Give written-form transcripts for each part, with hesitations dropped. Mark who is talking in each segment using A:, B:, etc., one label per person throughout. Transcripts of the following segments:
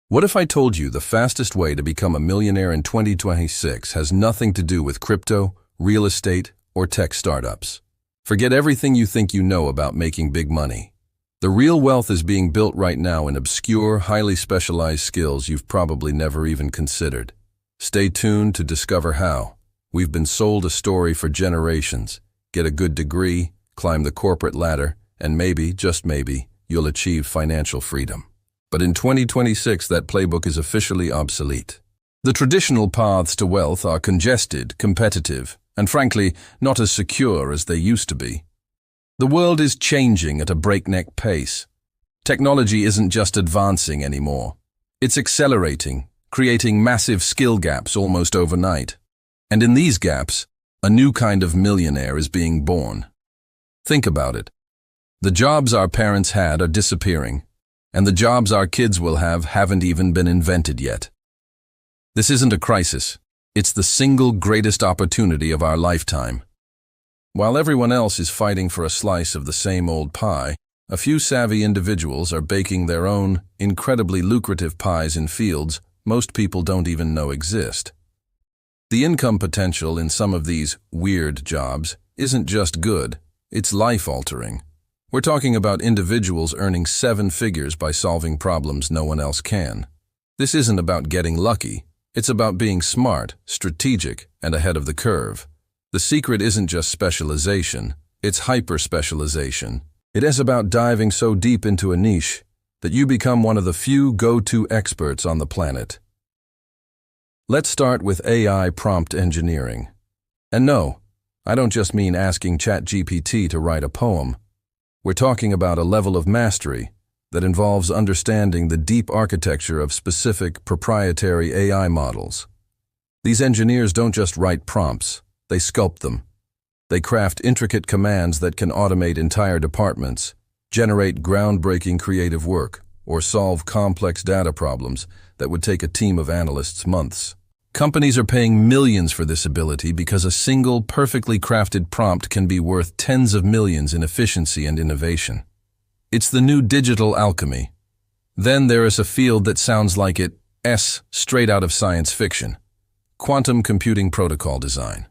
A: What if I told you the fastest way to become a millionaire in 2026 has nothing to do with crypto, real estate, or tech startups? Forget everything you think you know about making big money. The real wealth is being built right now in obscure, highly specialized skills you've probably never even considered. Stay tuned to discover how. We've been sold a story for generations. Get a good degree, climb the corporate ladder, and maybe, just maybe, you'll achieve financial freedom. But in 2026, that playbook is officially obsolete. The traditional paths to wealth are congested, competitive, and frankly, not as secure as they used to be. The world is changing at a breakneck pace. Technology isn't just advancing anymore. It's accelerating, creating massive skill gaps almost overnight. And in these gaps, a new kind of millionaire is being born. Think about it. The jobs our parents had are disappearing, and the jobs our kids will have haven't even been invented yet. This isn't a crisis. It's the single greatest opportunity of our lifetime. While everyone else is fighting for a slice of the same old pie, a few savvy individuals are baking their own, incredibly lucrative pies in fields most people don't even know exist. The income potential in some of these weird jobs isn't just good, it's life-altering. We're talking about individuals earning 7 figures by solving problems no one else can. This isn't about getting lucky, it's about being smart, strategic, and ahead of the curve. The secret isn't just specialization, it's hyper-specialization. It is about diving so deep into a niche that you become one of the few go-to experts on the planet. Let's start with AI prompt engineering. And no, I don't just mean asking ChatGPT to write a poem. We're talking about a level of mastery that involves understanding the deep architecture of specific proprietary AI models. These engineers don't just write prompts, they sculpt them. They craft intricate commands that can automate entire departments, generate groundbreaking creative work, or solve complex data problems that would take a team of analysts months. Companies are paying millions for this ability because a single, perfectly crafted prompt can be worth tens of millions in efficiency and innovation. It's the new digital alchemy. Then there is a field that sounds like it's straight out of science fiction: quantum computing protocol design.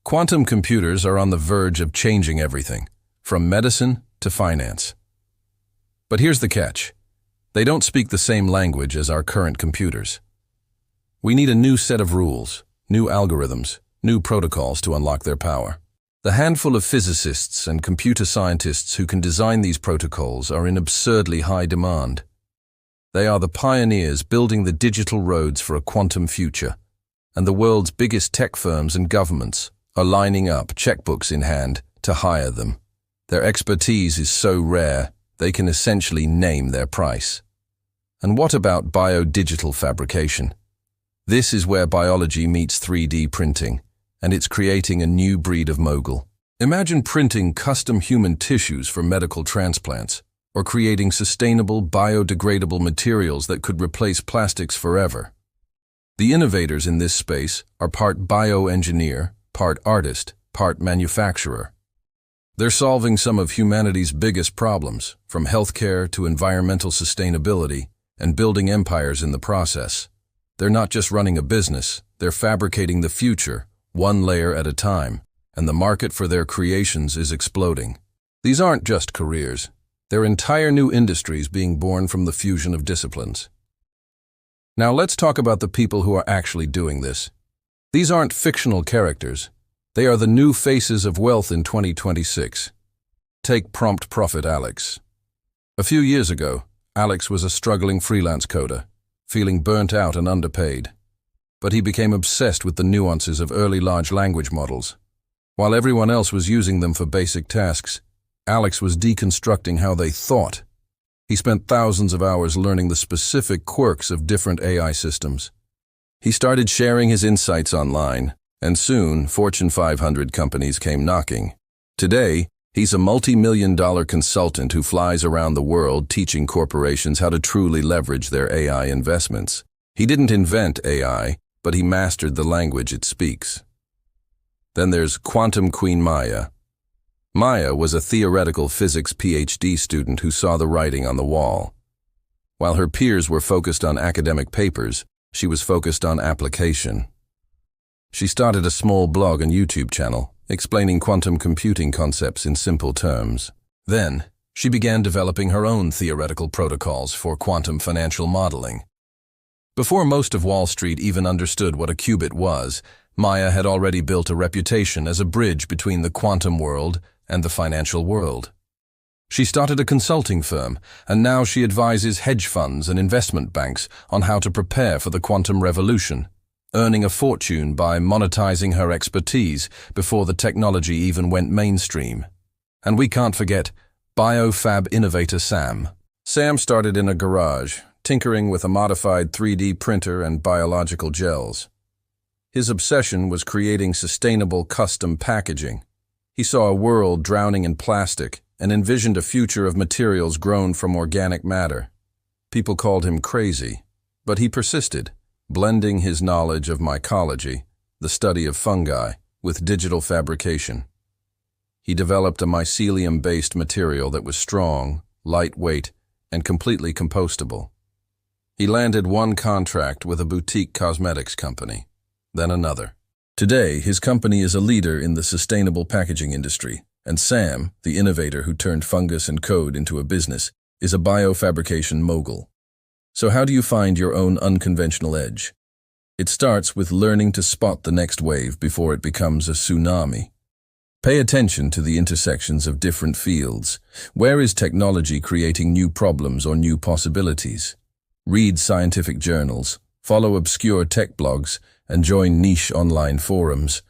A: Quantum computers are on the verge of changing everything, from medicine to finance. But here's the catch. They don't speak the same language as our current computers. We need a new set of rules, new algorithms, new protocols to unlock their power. The handful of physicists and computer scientists who can design these protocols are in absurdly high demand. They are the pioneers building the digital roads for a quantum future, and the world's biggest tech firms and governments are lining up, checkbooks in hand, to hire them. Their expertise is so rare, they can essentially name their price. And what about bio-digital fabrication? This is where biology meets 3D printing, and it's creating a new breed of mogul. Imagine printing custom human tissues for medical transplants, or creating sustainable, biodegradable materials that could replace plastics forever. The innovators in this space are part bioengineer, part artist, part manufacturer. They're solving some of humanity's biggest problems, from healthcare to environmental sustainability, and building empires in the process. They're not just running a business, they're fabricating the future, one layer at a time, and the market for their creations is exploding. These aren't just careers, they're entire new industries being born from the fusion of disciplines. Now let's talk about the people who are actually doing this. These aren't fictional characters, they are the new faces of wealth in 2026. Take prompt prophet Alex. A few years ago, Alex was a struggling freelance coder, feeling burnt out and underpaid. But he became obsessed with the nuances of early large language models. While everyone else was using them for basic tasks, Alex was deconstructing how they thought. He spent thousands of hours learning the specific quirks of different AI systems. He started sharing his insights online, and soon Fortune 500 companies came knocking. Today, he's a multi-million-dollar consultant who flies around the world teaching corporations how to truly leverage their AI investments. He didn't invent AI, but he mastered the language it speaks. Then there's Quantum Queen Maya. Maya was a theoretical physics PhD student who saw the writing on the wall. While her peers were focused on academic papers, she was focused on application. She started a small blog and YouTube channel, explaining quantum computing concepts in simple terms. Then, she began developing her own theoretical protocols for quantum financial modeling. Before most of Wall Street even understood what a qubit was, Maya had already built a reputation as a bridge between the quantum world and the financial world. She started a consulting firm, and now she advises hedge funds and investment banks on how to prepare for the quantum revolution, earning a fortune by monetizing her expertise before the technology even went mainstream. And we can't forget bio-fab innovator Sam. Sam started in a garage, tinkering with a modified 3D printer and biological gels. His obsession was creating sustainable custom packaging. He saw a world drowning in plastic and envisioned a future of materials grown from organic matter. People called him crazy, but he persisted, blending his knowledge of mycology, the study of fungi, with digital fabrication. He developed a mycelium-based material that was strong, lightweight, and completely compostable. He landed one contract with a boutique cosmetics company, then another. Today, his company is a leader in the sustainable packaging industry, and Sam, the innovator who turned fungus and code into a business, is a biofabrication mogul. So how do you find your own unconventional edge? It starts with learning to spot the next wave before it becomes a tsunami. Pay attention to the intersections of different fields. Where is technology creating new problems or new possibilities? Read scientific journals, follow obscure tech blogs, and join niche online forums.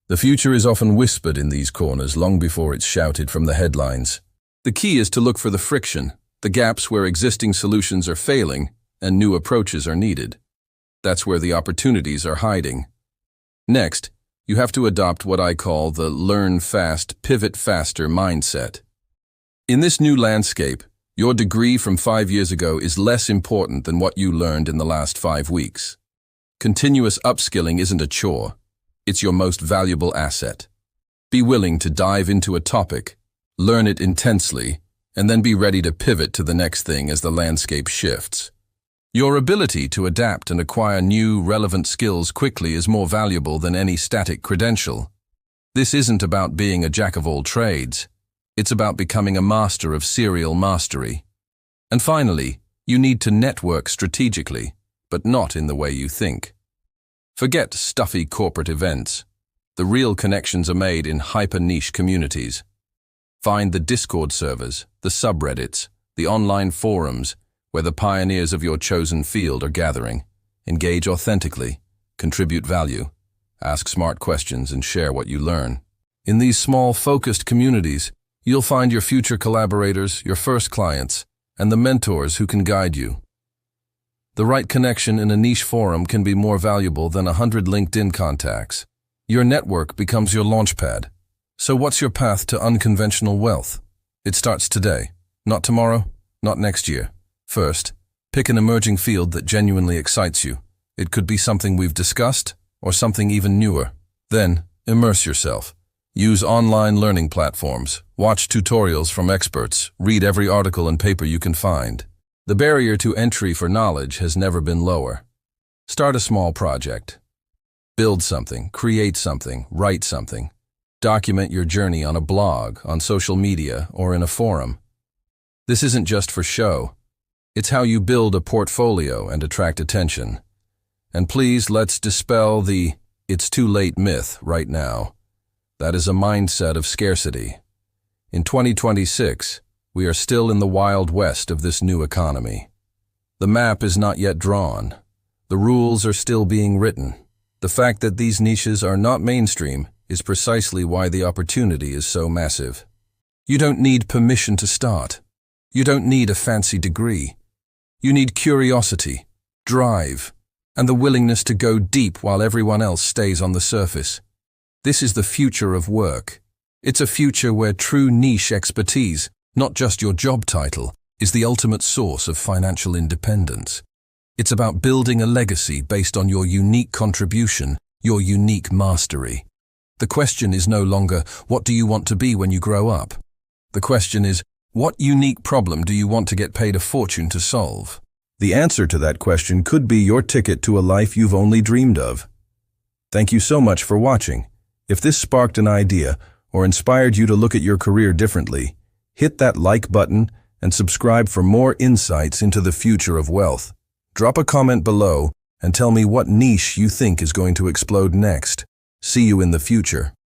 A: The future is often whispered in these corners long before it's shouted from the headlines. The key is to look for the friction, the gaps where existing solutions are failing and new approaches are needed. That's where the opportunities are hiding. Next, you have to adopt what I call the learn fast, pivot faster mindset. In this new landscape, your degree from 5 years ago is less important than what you learned in the last 5 weeks. Continuous upskilling isn't a chore. It's your most valuable asset. Be willing to dive into a topic, learn it intensely, and then be ready to pivot to the next thing as the landscape shifts. Your ability to adapt and acquire new, relevant skills quickly is more valuable than any static credential. This isn't about being a jack of all trades. It's about becoming a master of serial mastery. And finally, you need to network strategically, but not in the way you think. Forget stuffy corporate events. The real connections are made in hyper-niche communities. Find the Discord servers, the subreddits, the online forums, where the pioneers of your chosen field are gathering. Engage authentically, contribute value, ask smart questions, and share what you learn. In these small, focused communities, you'll find your future collaborators, your first clients, and the mentors who can guide you. The right connection in a niche forum can be more valuable than 100 LinkedIn contacts. Your network becomes your launchpad. So what's your path to unconventional wealth? It starts today, not tomorrow, not next year. First, pick an emerging field that genuinely excites you. It could be something we've discussed or something even newer. Then, immerse yourself. Use online learning platforms, watch tutorials from experts, read every article and paper you can find. The barrier to entry for knowledge has never been lower. Start a small project. Build something, create something, write something. Document your journey on a blog, on social media, or in a forum. This isn't just for show. It's how you build a portfolio and attract attention. And please, let's dispel the "it's too late" myth right now. That is a mindset of scarcity. In 2026, we are still in the wild west of this new economy. The map is not yet drawn. The rules are still being written. The fact that these niches are not mainstream is precisely why the opportunity is so massive. You don't need permission to start. You don't need a fancy degree. You need curiosity, drive, and the willingness to go deep while everyone else stays on the surface. This is the future of work. It's a future where true niche expertise, not just your job title, is the ultimate source of financial independence. It's about building a legacy based on your unique contribution, your unique mastery. The question is no longer, what do you want to be when you grow up? The question is, what unique problem do you want to get paid a fortune to solve? The answer to that question could be your ticket to a life you've only dreamed of. Thank you so much for watching. If this sparked an idea or inspired you to look at your career differently, hit that like button and subscribe for more insights into the future of wealth. Drop a comment below and tell me what niche you think is going to explode next. See you in the future.